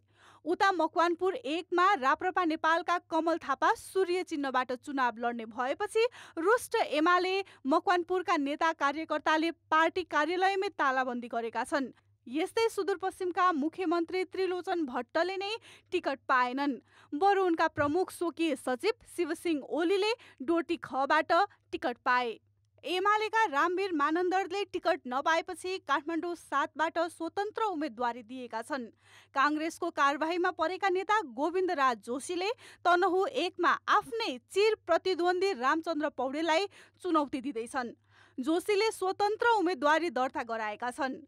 उता मकवानपुर 1मा राप्रपा नेपालका कमल थापा सूर्य चिन्हबाट चुनाव लड्ने भएपछि रुष्ट एमाले मकवानपुरका नेता कार्यकर्ताले पार्टी कार्यालयमै तालाबन्दी गरेका छन्। यस्तै सुदूरपश्चिमका मुख्यमन्त्री त्रिलोचन भट्टले नै टिकट पाएनन्। बरु उनका प्रमुख स्वकीय सचिव शिवसिंह ओलीले डोटी खबाट टिकट पाए। एमालेका रामवीर मानन्दरले टिकट नपाएपछि काठमाडौँ 7बाट स्वतन्त्र उम्मेदवारी दिएका छन्। काङ्ग्रेसको कारबाहीमा परेका नेता गोविन्द राज जोशीले तनहु 1मा आफ्नै चिर प्रतिद्वन्दी रामचन्द्र पौडेललाई चुनौती दिँदैछन्। जोशीले स्वतन्त्र उम्मेदवारी दर्ता गराएका छन्।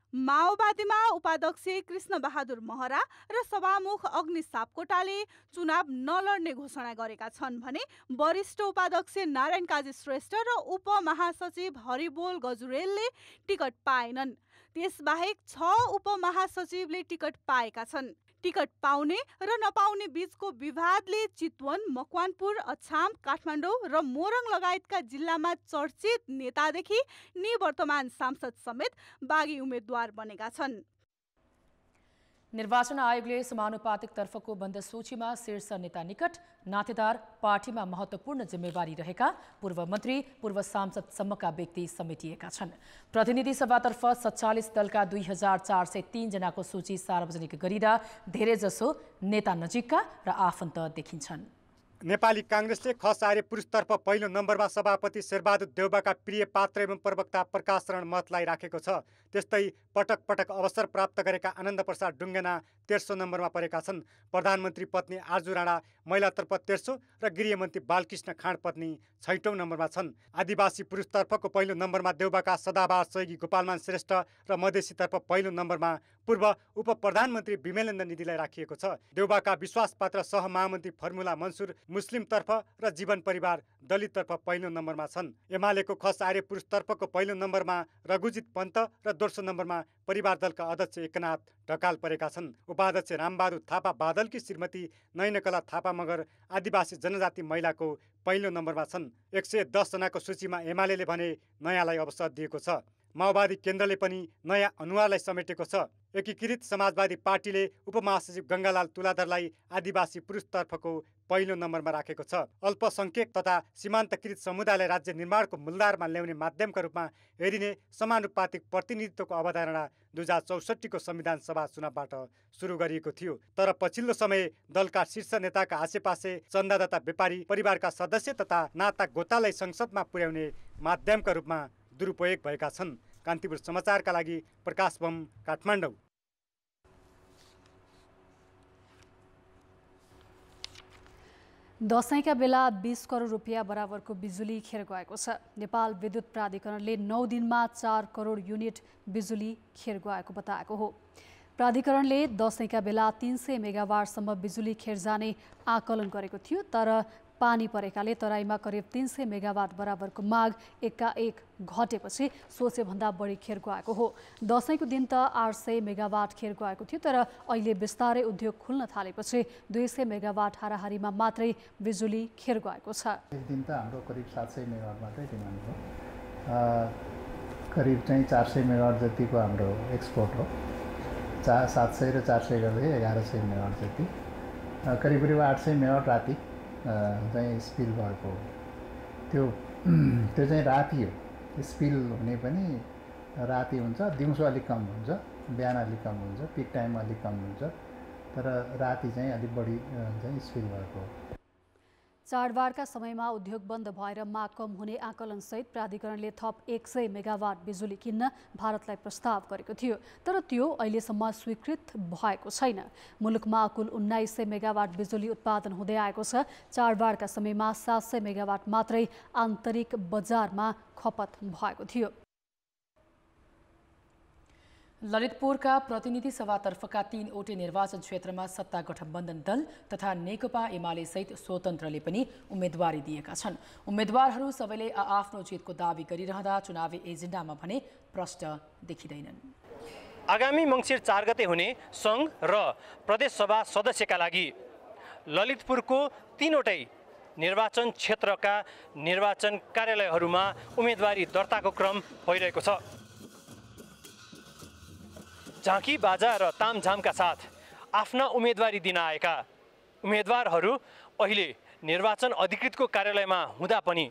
माओवादीमा उपाध्यक्ष कृष्ण बहादुर महरा र सभामुख अग्नि सापकोटाले चुनाव नलड्ने घोषणा गरेका छन् भने वरिष्ठ उपाध्यक्ष नारायण काजी श्रेष्ठ र उपमहासचिव हरिबोल गजुरेलले टिकट पाएनन्। त्यसबाहेक 6 उपमहासचिवले टिकट पाएका छन्। टिकट पाउने र नपाउने बीचको विवादले चितवन, मकवानपुर, अछाम, काठमाडौँ र मोरङ लगायतका जिल्लामा चर्चित नेतादेखि निवर्तमान सांसद समेत बागी उम्मेद्वार बनेका छन्। निर्वाचन आयोगले समानुपातिक तर्फको बन्द सूचीमा शीर्ष नेता निकट नातेदार, पार्टीमा महत्त्वपूर्ण जिम्मेवारी रहेका पूर्व मन्त्री, पूर्व सांसदसम्मका व्यक्ति समेटिएका छन्। प्रतिनिधि सभातर्फ 47 दलका 2403 जनाको सूची सार्वजनिक गरिँदा धेरैजसो नेता नजिकका र आफन्त देखिन्छन्। नेपाली कांग्रेसले खस आर्य पुरुषतर्फ पहिलो नम्बरमा सभापति शेरबहादुर देउबाका प्रिय पात्र एवं प्रवक्ता प्रकाश शरण महतलाई राखेको छ। त्यस्तै पटक पटक अवसर प्राप्त गरेका आनन्द प्रसाद डुङ्गेना तेर्सो नम्बरमा परेका छन्। प्रधानमन्त्री पत्नी आजु राणा महिलातर्फ तेर्सो र गृहमन्त्री बालकृष्ण खाँड पत्नी 6औं नम्बरमा छन्। आदिवासी पुरुषतर्फको पहिलो नम्बरमा देउबाका सदाबहार सहयोगी गोपालमान श्रेष्ठ र मधेसीतर्फ पहिलो नम्बरमा पूर्व उप प्रधानमन्त्री विमलेन्द्र निधिलाई राखिएको छ। देउबाका विश्वासपात्र सहमहामन्त्री फर्मुला मन्सुर मुस्लिमतर्फ र जीवन परिवार दलिततर्फ पहिलो नम्बरमा छन्। एमालेको खस आर्य पुरुषतर्फको पहिलो नम्बरमा रघुजित पन्त र दोस्रो नम्बरमा परिवार दलका अध्यक्ष एकनाथ ढकाल परेका छन्। उपाध्यक्ष रामबहादुर थापा बादलकी श्रीमती नयनकला थापा मगर आदिवासी जनजाति महिलाको पहिलो नम्बरमा छन्। 110 जनाको सूचीमा एमाले भने नयाँलाई अवसर दिएको छ। माओवादी केन्द्रले पनि नयाँ अनुहारलाई समेटेको छ। एकीकृत समाजवादी पार्टीले उपमहासचिव गङ्गालाल तुलाधरलाई आदिवासी पुरुषतर्फको पहिलो नम्बरमा राखेको छ। अल्पसङ्ख्यक तथा सीमान्तकृत समुदायलाई राज्य निर्माणको मूलधारमा ल्याउने माध्यमका रूपमा हेरिने समानुपातिक प्रतिनिधित्वको अवधारणा 2064 को संविधान सभा चुनावबाट सुरु गरिएको थियो। तर पछिल्लो समय दलका शीर्ष नेताका आसेपासे चन्दादाता व्यापारी परिवारका सदस्य तथा नाता गोतालाई संसदमा पुर्याउने माध्यमका रूपमा दुरुपयोग भएका छन्। कान्तिपुर समाचारका लागि प्रकाश बम, काठमाडौँ। दशैंका बेला 20 करोड रुपियाँ बराबरको बिजुली खेर गएको छ। नेपाल विद्युत प्राधिकरणले 9 दिनमा 4 करोड युनिट बिजुली खेर गएको बताएको हो। प्राधिकरणले दशैंका बेला 300 मेगावाटसम्म बिजुली खेर जाने आकलन गरेको थियो, तर पानी परेकाले तराईमा करिब 300 मेगावाट बराबरको माग एकाएक घटेपछि सोचेभन्दा बढी खेर गएको हो। दशैंको दिन त 800 मेगावाट खेर गएको थियो, तर अहिले बिस्तारै उद्योग खुल्न थालेपछि 200 मेगावाट हाराहारीमा मात्रै बिजुली खेर गएको छ। एक दिन त हाम्रो करिब 700 मेगावाट मात्रै डिमान्ड हो। करिब चाहिँ 400 मेगावाट जतिको हाम्रो एक्सपोर्ट हो। 700 र 400 गर्दै 1100 मेगावाट जति, करिब 800 मेगावाट राति चाहिँ स्पिल भएको। त्यो चाहिँ राति हो। स्पिल हुने पनि राति हुन्छ, दिउँसो अलिक कम हुन्छ, बिहान अलिक कम हुन्छ, पिक टाइम अलिक कम हुन्छ, तर राति चाहिँ अलिक बढी चाहिँ स्पिल भएको। चाडबाडका समयमा उद्योग बन्द भएर माग कम हुने आकलनसहित प्राधिकरणले थप 100 मेगावाट बिजुली किन्न भारतलाई प्रस्ताव गरेको थियो, तर त्यो अहिलेसम्म स्वीकृत भएको छैन। मुलुकमा कुल 1900 मेगावाट बिजुली उत्पादन हुँदै आएको छ। चाडबाडका समयमा 700 मेगावाट मात्रै आन्तरिक बजारमा खपत भएको थियो। ललितपुरका प्रतिनिधि सभातर्फका 3वटै निर्वाचन क्षेत्रमा सत्ता गठबन्धन दल तथा नेकपा एमाले सहित स्वतन्त्रले पनि उम्मेदवारी दिएका छन्। उम्मेदवारहरू सबैले आफ्नो जितको दावी गरिरहँदा चुनावी एजेन्डामा भने प्रश्न देखिँदैनन्। आगामी मङ्सिर 4 गते हुने सङ्घ र प्रदेशसभा सदस्यका लागि ललितपुरको 3वटै निर्वाचन क्षेत्रका निर्वाचन कार्यालयहरूमा उम्मेदवारी दर्ताको क्रम भइरहेको छ। झाँकी बाजा र तामझामका साथ आफ्ना उम्मेदवारी दिन आएका उम्मेदवारहरू अहिले निर्वाचन अधिकृतको कार्यालयमा हुँदा पनि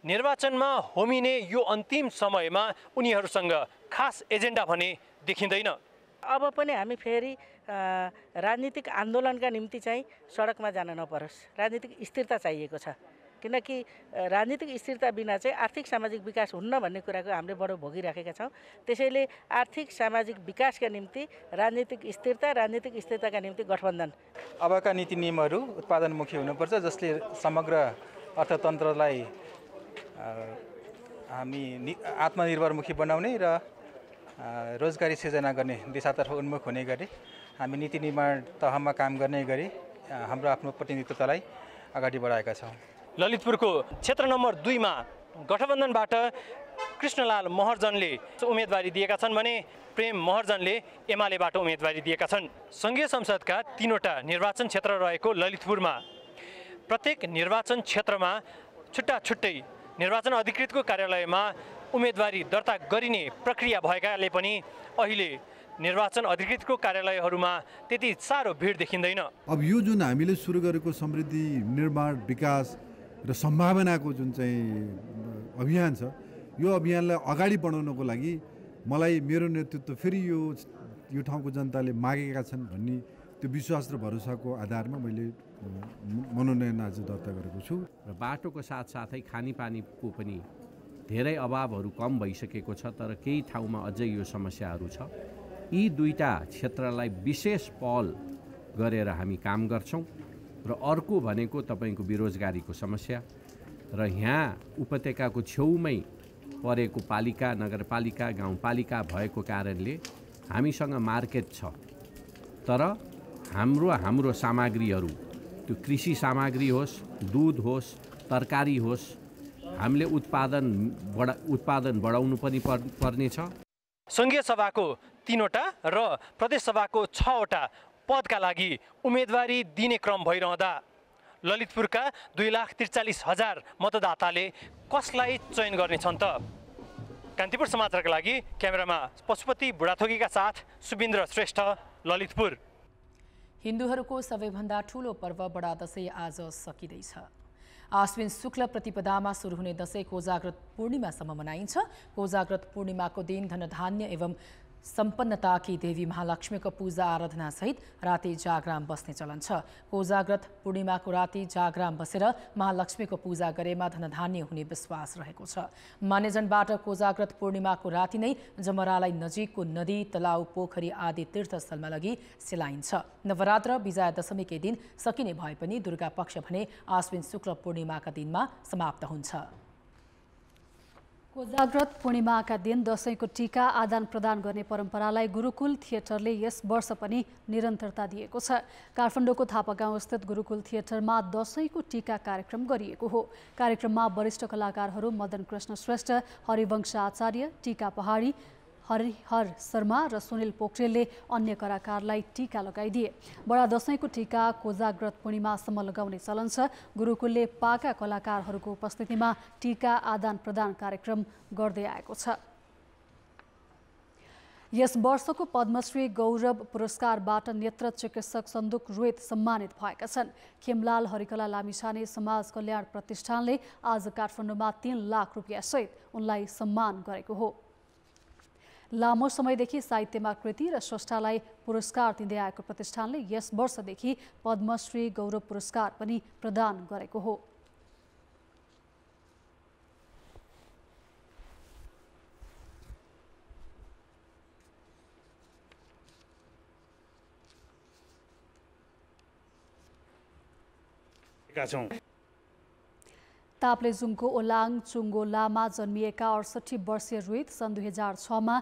निर्वाचनमा होमिने यो अन्तिम समयमा उनीहरूसँग खास एजेन्डा भने देखिँदैन। अब पनि हामी फेरि राजनीतिक आन्दोलनका निम्ति चाहिँ सडकमा जान नपरोस्, राजनीतिक स्थिरता चाहिएको छ। किनकि राजनीतिक स्थिरता बिना चाहिँ आर्थिक सामाजिक विकास हुन्न भन्ने कुराको हामीले बडो भोगिराखेका छौँ। त्यसैले आर्थिक सामाजिक विकासका निम्ति राजनीतिक स्थिरताका निम्ति गठबन्धन। अबका नीति नियमहरू उत्पादनमुखी हुनुपर्छ, जसले समग्र अर्थतन्त्रलाई हामी आत्मनिर्भरमुखी बनाउने र रोजगारी सिर्जना गर्ने दिशातर्फ उन्मुख हुने गरी हामी नीति निर्माण तहमा काम गर्ने गरी हाम्रो आफ्नो प्रतिनिधित्वलाई अगाडि बढाएका छौँ। ललितपुरको क्षेत्र नम्बर 2 मा गठबन्धनबाट कृष्णलाल महर्जनले उम्मेदवारी दिएका छन् भने प्रेम महर्जनले एमालेबाट उम्मेदवारी दिएका छन्। सङ्घीय संसदका 3वटा निर्वाचन क्षेत्र रहेको ललितपुरमा प्रत्येक निर्वाचन क्षेत्रमा छुट्टा छुट्टै निर्वाचन अधिकृतको कार्यालयमा उम्मेदवारी दर्ता गरिने प्रक्रिया भएकाले पनि अहिले निर्वाचन अधिकृतको कार्यालयहरूमा त्यति साह्रो भिड देखिँदैन। अब यो जुन हामीले सुरु गरेको समृद्धि निर्माण विकास र सम्भावनाको जुन चाहिँ अभियान छ, यो अभियानलाई अगाडि बढाउनको लागि मलाई मेरो नेतृत्व फेरि यो ठाउँको जनताले मागेका छन् भन्ने त्यो विश्वास र भरोसाको आधारमा मैले मनोनयन आज दर्ता गरेको छु। र बाटोको साथसाथै खानेपानीको पनि धेरै अभावहरू कम भइसकेको छ, तर केही ठाउँमा अझै यो समस्याहरू छ। यी दुईटा क्षेत्रलाई विशेष पहल गरेर हामी काम गर्छौँ। र अर्को भनेको तपाईँको बेरोजगारीको समस्या र यहाँ उपत्यकाको छेउमै परेको पालिका, नगरपालिका, गाउँपालिका भएको कारणले हामीसँग मार्केट छ, तर हाम्रो सामग्रीहरू त्यो कृषि सामग्री होस्, दुध होस्, तरकारी होस्, हामीले उत्पादन बढाउनु पनि पर्नेछ। सङ्घीय सभाको 3वटा र प्रदेश सभाको 6वटा पदका लागि उम्मेदवारी दिने क्रम भइरहँदा ललितपुरका 2,43,000 मतदाताले कसलाई चयन गर्नेछन् त? कान्तिपुर समाचारका लागि क्यामेरामा पशुपति बुढाथोकीका साथ सुबिन्द्र श्रेष्ठ, ललितपुर। हिन्दूहरूको सबैभन्दा ठूलो पर्व बडा दशैं आज सकिँदैछ। आश्विन शुक्ल प्रतिपदामा सुरु हुने दशैं कोजाग्रत पूर्णिमासम्म मनाइन्छ। कोजाग्रत पूर्णिमाको दिन धनधान्य एवं सम्पन्नताकी देवी महालक्ष्मीको पूजा आराधना सहित राति जागराम बस्ने चलन छ। कोजाग्रत पूर्णिमाको राति जागराम बसेर महालक्ष्मीको पूजा गरेमा धनधान्य हुने विश्वास रहेको छ। मान्यजनबाट कोजाग्रत पूर्णिमाको राति नै जमरालाई नजिकको नदी, तलाउ, पोखरी आदि तीर्थस्थलमा लगी सेलाइन्छ। नवरात्र विजया दशमीकै दिन सकिने भए पनि दुर्गा पक्ष भने आश्विन शुक्ल पूर्णिमाका दिनमा समाप्त हुन्छ। कोजाग्रत पूर्णिमाका दिन दशैंको टीका आदान प्रदान गर्ने परम्परालाई गुरुकुल थिएटरले यस वर्ष पनि निरन्तरता दिएको छ। काठमाडौँको थापागाउँ स्थित गुरुकुल थिएटरमा दशैंको टीका कार्यक्रम गरिएको हो। कार्यक्रममा वरिष्ठ कलाकारहरू मदन कृष्ण श्रेष्ठ, हरिवंश आचार्य, टीका पहाडी, हरिहर शर्मा र सुनिल पोखरेलले अन्य कलाकारलाई टीका लगाइदिए। बडा दशैंको टीका कोजाग्रत पूर्णिमासम्म लगाउने चलन छ। गुरुकुलले पाका कलाकारहरूको उपस्थितिमा टीका आदान प्रदान कार्यक्रम गर्दै आएको छ। यस वर्षको पद्मश्री गौरव पुरस्कारबाट नेत्र चिकित्सक सन्दुक रोहित सम्मानित भएका छन्। खेमलाल हरिकला लामिछाने समाज कल्याण प्रतिष्ठानले आज काठमाडौँमा 3 लाख रुपियाँ सहित उनलाई सम्मान गरेको हो। लामो समयदेखि साहित्यमा कृति र स्रष्टालाई पुरस्कार दिँदै आएको प्रतिष्ठानले यस वर्षदेखि पद्मश्री गौरव पुरस्कार पनि प्रदान गरेको हो। ताप्लेजुङको ओलाङ चुङ्गोलामा जन्मिएका 68 वर्षीय रोहित सन् 2006मा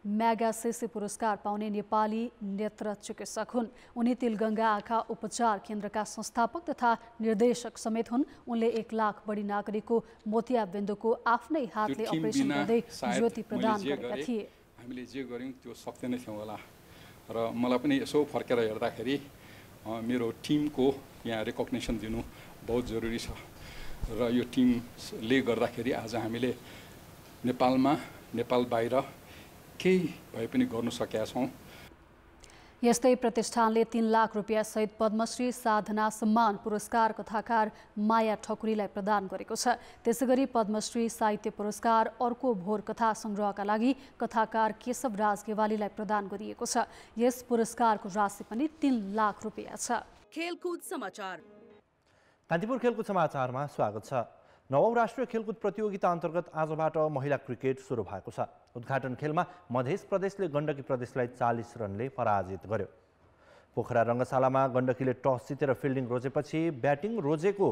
म्यागासेसे पुरस्कार पाउने नेपाली नेत्र चिकित्सक हुन्। उनी तिलगङ्गा आँखा उपचार केन्द्रका संस्थापक तथा निर्देशक समेत हुन्। उनले 1 लाख बढी नागरिकको मोतियाबिन्दुको आफ्नै हातले अपरेसन गर्दै ज्योति प्रदान गरेका थिए। हामीले जे गर्यौं त्यो सक्दैनै थियौं होला र मलाई पनि यसो फर्केर हेर्दाखेरि मेरो टिमको यहाँ रेकग्निसन दिनु बहुत जरुरी छ र यो टिमले गर्दाखेरि आज हामीले नेपालमा, नेपाल बाहिर केही भए पनि गर्न सकेका छौं। यस्तै प्रतिष्ठानले 3 लाख रुपियाँ सहित पद्मश्री साधना सम्मान पुरस्कार कथाकार माया ठकुरीलाई प्रदान गरेको छ। त्यसैगरी पद्मश्री साहित्य पुरस्कार अर्को भोर कथा संग्रहका लागि कथाकार केशव राज गेवालीलाई प्रदान गरिएको छ। यस पुरस्कारको राशि पनि 3 लाख रुपियाँ छ। खेलकुद समाचार। कान्तिपुर खेलकुद समाचारमा स्वागत छ। 9औं राष्ट्रिय खेलकुद प्रतियोगिता अन्तर्गत आजबाट महिला क्रिकेट सुरु भएको छ। उद्घाटन खेलमा मध्य प्रदेशले गण्डकी प्रदेशलाई 40 रनले पराजित गर्यो। पोखरा रङ्गशालामा गण्डकीले टस जितेर फिल्डिङ रोजेपछि ब्याटिङ रोजेको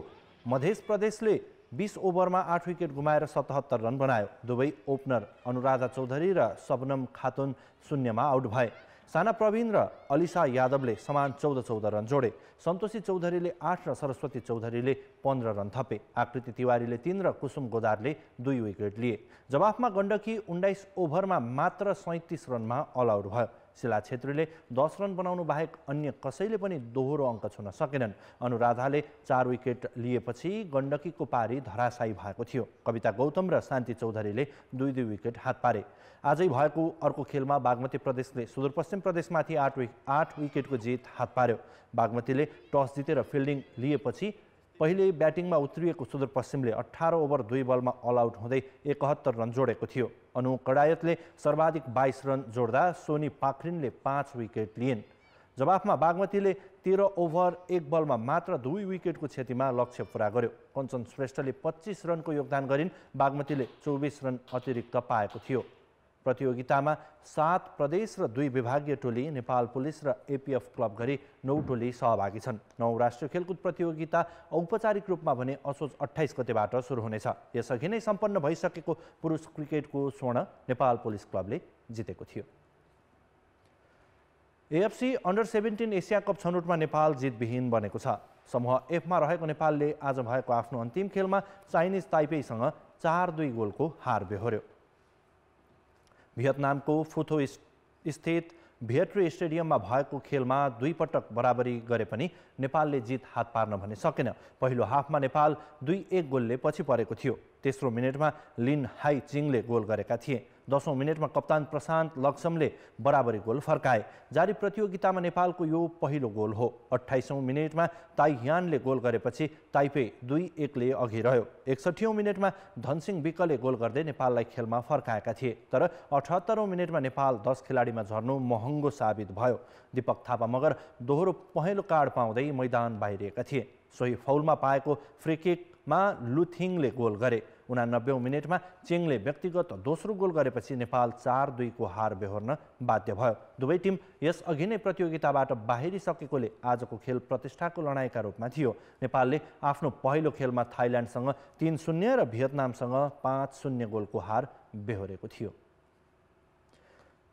मध्य प्रदेशले 20 ओभरमा 8 विकेट गुमाएर 77 रन बनायो। दुवै ओपनर अनुराधा चौधरी र शबनम खातुन शून्यमा आउट भए। साना प्रवीण र अलिसा यादवले समान 14-14 रन जोडे। सन्तोषी चौधरीले 8 र सरस्वती चौधरीले 15 रन थपे। आकृति तिवारीले 3 र कुसुम गोदारले 2 विकेट लिए। जवाफमा गण्डकी 19 ओभरमा मात्र 37 रनमा अल आउट भयो। शिला छेत्रीले 10 रन बनाउनु बाहेक अन्य कसैले पनि दोहोरो अङ्क छुन सकेनन्। अनुराधाले 4 विकेट लिएपछि गण्डकीको पारी धराशायी भएको थियो। कविता गौतम र शान्ति चौधरीले 2-2 विकेट हात पारे। आजै भएको अर्को खेलमा बागमती प्रदेशले सुदूरपश्चिम प्रदेशमाथि 8 विकेटको जित हात पार्यो। बागमतीले टस जितेर फिल्डिङ लिएपछि पहिले ब्याटिङमा उत्रिएको सुदूरपश्चिमले 18 ओभर 2 बलमा अल आउट हुँदै 71 रन जोडेको थियो। अनु कडायतले सर्वाधिक 22 रन जोड्दा सोनी पाखरिनले 5 विकेट लिइन्। जवाफमा बागमतीले 13 ओभर 1 बलमा मात्र 2 विकेटको क्षतिमा लक्ष्य पुरा गर्यो। कञ्चन श्रेष्ठले 25 रनको योगदान गरिन्। बागमतीले 24 रन अतिरिक्त पाएको थियो। प्रतियोगितामा 7 प्रदेश र 2 विभागीय टोली, नेपाल पुलिस र एपीएफ क्लब गरी 9 टोली सहभागी छन्। 9 राष्ट्रिय खेलकुद प्रतियोगिता औपचारिक रूपमा भने असोज 28 गतेबाट सुरु हुनेछ। यसअघि नै सम्पन्न भइसकेको पुरुष क्रिकेटको स्वर्ण नेपाल पुलिस क्लबले जितेको थियो। एएफसी अन्डर 17 एसिया कप छनौटमा नेपाल जितविहीन बनेको छ। समूह एफमा रहेको नेपालले आज भएको आफ्नो अन्तिम खेलमा चाइनिज ताइपेईसँग 4-2 गोलको हार बेहोर्यो। भियतनामको फुथो स्थित भियट्री स्टेडियममा भएको खेलमा 2 पटक बराबरी गरे पनि नेपालले जित हात पार्न भने सकेन। पहिलो हाफमा नेपाल 2-1 गोलले पछि परेको थियो। तेस्रो मिनेटमा लिन हाई चिङले गोल गरेका थिए। 10औं मिनेटमा कप्तान प्रशान्त लक्ष्मले बराबरी गोल फर्काए। जारी प्रतियोगितामा नेपालको यो पहिलो गोल हो। 28औं मिनेटमा ताई ह्यानले गोल गरेपछि ताइपे 2-1 ले अघि रह्यो। 61औं मिनेटमा धनसिंह विकले गोल गर्दै नेपाललाई खेलमा फर्काएका थिए। तर 78औं मिनेटमा नेपाल 10 खेलाडीमा झर्नु महँगो साबित भयो। दीपक थापा मगर दोहोरो पहेँलो कार्ड पाउँदै मैदान बाहिरिएका थिए। सोही फाउलमा पाएको फ्री किकमा लुथिङले गोल गरे। 89औं मिनेटमा चेङले व्यक्तिगत दोस्रो गोल गरेपछि नेपाल 4-2 को हार बेहोर्न बाध्य भयो। दुवै टिम यसअघि नै प्रतियोगिताबाट बाहिरिसकेकोले आजको खेल प्रतिष्ठाको लडाईँका रूपमा थियो। नेपालले आफ्नो पहिलो खेलमा थाइल्यान्डसँग 3-0 र भियतनामसँग 5-0 गोलको हार बेहोरेको थियो।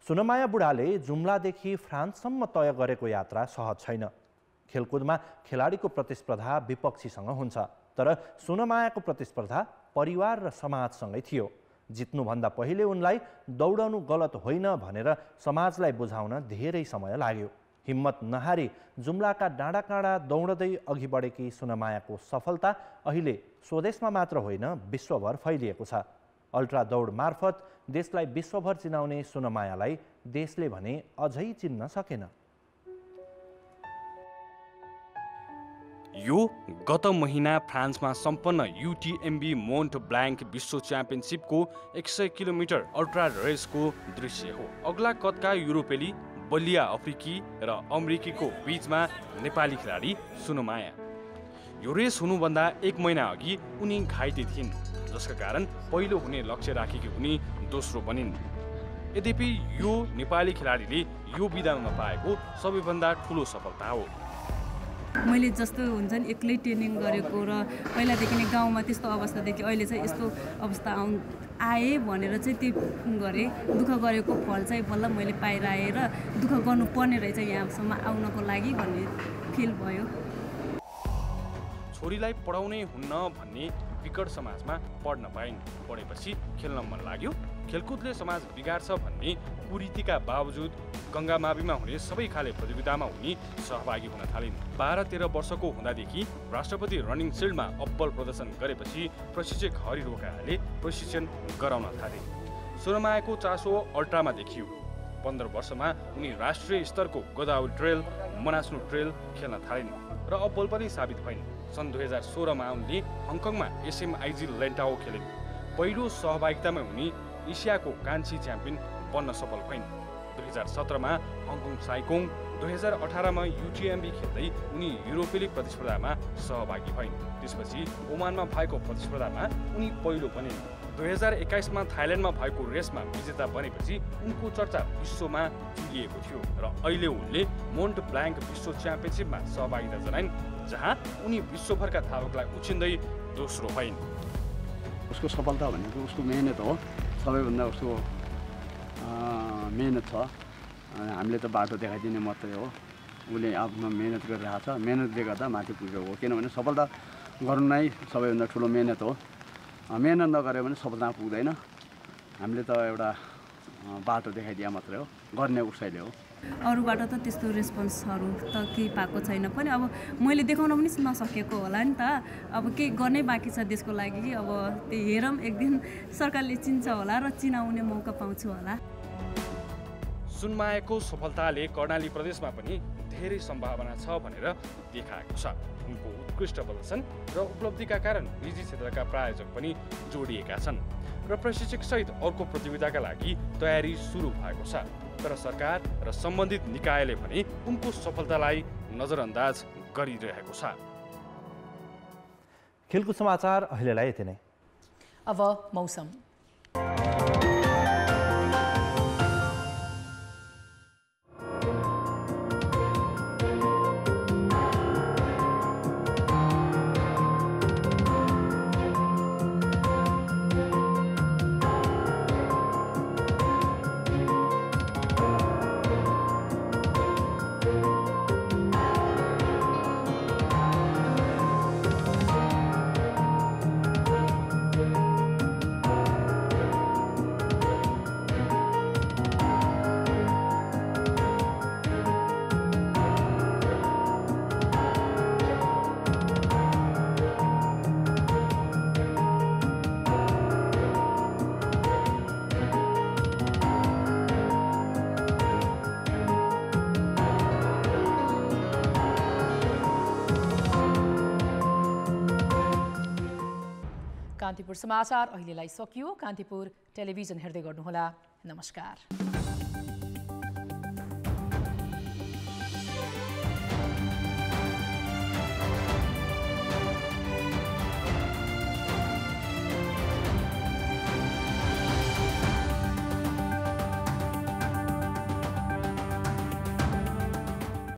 सुनमाया बुढाले जुम्लादेखि फ्रान्ससम्म तय गरेको यात्रा सहज छैन। खेलकुदमा खेलाडीको प्रतिस्पर्धा विपक्षीसँग हुन्छ, तर सुनमायाको प्रतिस्पर्धा परिवार र समाजसँगै थियो। जित्नुभन्दा पहिले उनलाई दौडनु गलत होइन भनेर समाजलाई बुझाउन धेरै समय लाग्यो। हिम्मत नहारी जुम्लाका डाँडा काँडा दौडदै अघि बढेकी सुनमायाको सफलता अहिले स्वदेशमा मात्र होइन विश्वभर फैलिएको छ। अल्ट्रा दौड मार्फत देशलाई विश्वभर चिनाउने सुनमायालाई देशले भने अझै चिन्न सकेन। यो गत महिना फ्रान्समा सम्पन्न युटीएमबी मोन्ट ब्ल्याङ्क विश्व च्याम्पियनसिपको 100 किलोमिटर अल्ट्रा रेसको दृश्य हो। अग्ला कदका युरोपेली, बलिया अफ्रिकी र अमेरिकीको बीचमा नेपाली खेलाडी सुनमाया। यो रेस हुनुभन्दा 1 महिना अघि उनी घाइते थिइन्, जसका कारण पहिलो हुने लक्ष्य राखेकी उनी दोस्रो बनिन्। यद्यपि यो नेपाली खेलाडीले यो विधामा पाएको सबैभन्दा ठुलो सफलता हो। मैले जस्तो हुन्छ नि एक्लै ट्रेनिङ गरेको र पहिलादेखि नै गाउँमा त्यस्तो अवस्थादेखि अहिले चाहिँ यस्तो अवस्था आए भनेर चाहिँ त्यो गरेँ। दुःख गरेको फल चाहिँ बल्ल मैले पाइरहेँ र दुःख गर्नुपर्ने रहेछ यहाँसम्म आउनको लागि भन्ने फिल भयो। छोरीलाई पढाउनै हुन्न भन्ने विकट समाजमा पढ्न पाइन्। पढेपछि खेल्न मन लाग्यो। खेलकुदले समाज बिगार्छ भन्ने कुरीतिका बावजुद गङ्गामाविमा हुने सबै खाले प्रतियोगितामा उनी सहभागी हुन थालिन्। 12-13 वर्षको हुँदादेखि राष्ट्रपति रनिङ सिल्डमा अब्बल प्रदर्शन गरेपछि प्रशिक्षक हरि रोकाले प्रशिक्षण गराउन थाले। सुनमायाको चासो अल्ट्रामा देखियो। 15 वर्षमा उनी राष्ट्रिय स्तरको गोदावरी ट्रेल, मनास्नु ट्रेल खेल्न थालिन् र अब्बल पनि साबित भइन्। सन् 2016मा उनले हङकङमा एसएमआइजी लेन्टाओ खेलिन्। पहिलो सहभागितामा उनी एसियाको कान्छी च्याम्पियन बन्न सफल भइन्। 2017मा हङकङ साइकोङ, 2018मा युटीएमबी खेल्दै उनी युरोपेली प्रतिस्पर्धामा सहभागी भइन्। त्यसपछि ओमानमा भएको प्रतिस्पर्धामा उनी पहिलो बनिन्। 2021मा थाइल्यान्डमा भएको रेसमा विजेता बनेपछि उनको चर्चा विश्वमा चुलिएको थियो र अहिले उनले मोन्ट ब्ल्याङ्क विश्व च्याम्पियनसिपमा सहभागिता जनाइन्, जहाँ उनी विश्वभरका धावकलाई उछिन्दै दोस्रो भइन्। उसको सफलता भनेको उसको मेहनत हो, सबैभन्दा उसको मेहनत छ हामीले त बाटो देखाइदिने मात्रै हो। उसले आफ्नो मेहनत गरिरहेको छ, मेहनतले गर्दा माथि पुगेको हो। किनभने सफलता गर्नु नै सबैभन्दा ठुलो मेहनत हो। मेहनत नगऱ्यो भने सफलता पुग्दैन। हामीले त एउटा बाटो देखाइदिए मात्रै हो, गर्ने उसैले हो। अरूबाट त त्यस्तो रेस्पोन्सहरू त केही पाएको छैन पनि। अब मैले देखाउन पनि नसकेको होला नि त। अब केही गर्नै बाँकी छ देशको लागि। अब त्यो हेरौँ, एक दिन सरकारले चिन्छ होला र चिनाउने मौका पाउँछु होला। सुनमायाको सफलताले कर्णाली प्रदेशमा पनि धेरै सम्भावना छ भनेर देखाएको छ। उनको उत्कृष्ट प्रदर्शन र उपलब्धिका कारण निजी क्षेत्रका प्रायोजक पनि जोडिएका छन् र प्रशिक्षकसहित अर्को प्रतियोगिताका लागि तयारी सुरु भएको छ। तर सरकार र सम्बन्धित निकायले पनि उनको सफलतालाई नजरअन्दाज गरिरहेको छ। खेलकुद समाचार अहिलेलाई यति नै। अब मौसम। कान्तिपुर समाचार अहिलेलाई सकियो। कान्तिपुर टेलिभिजन हेर्दै गर्नुहोला। नमस्कार।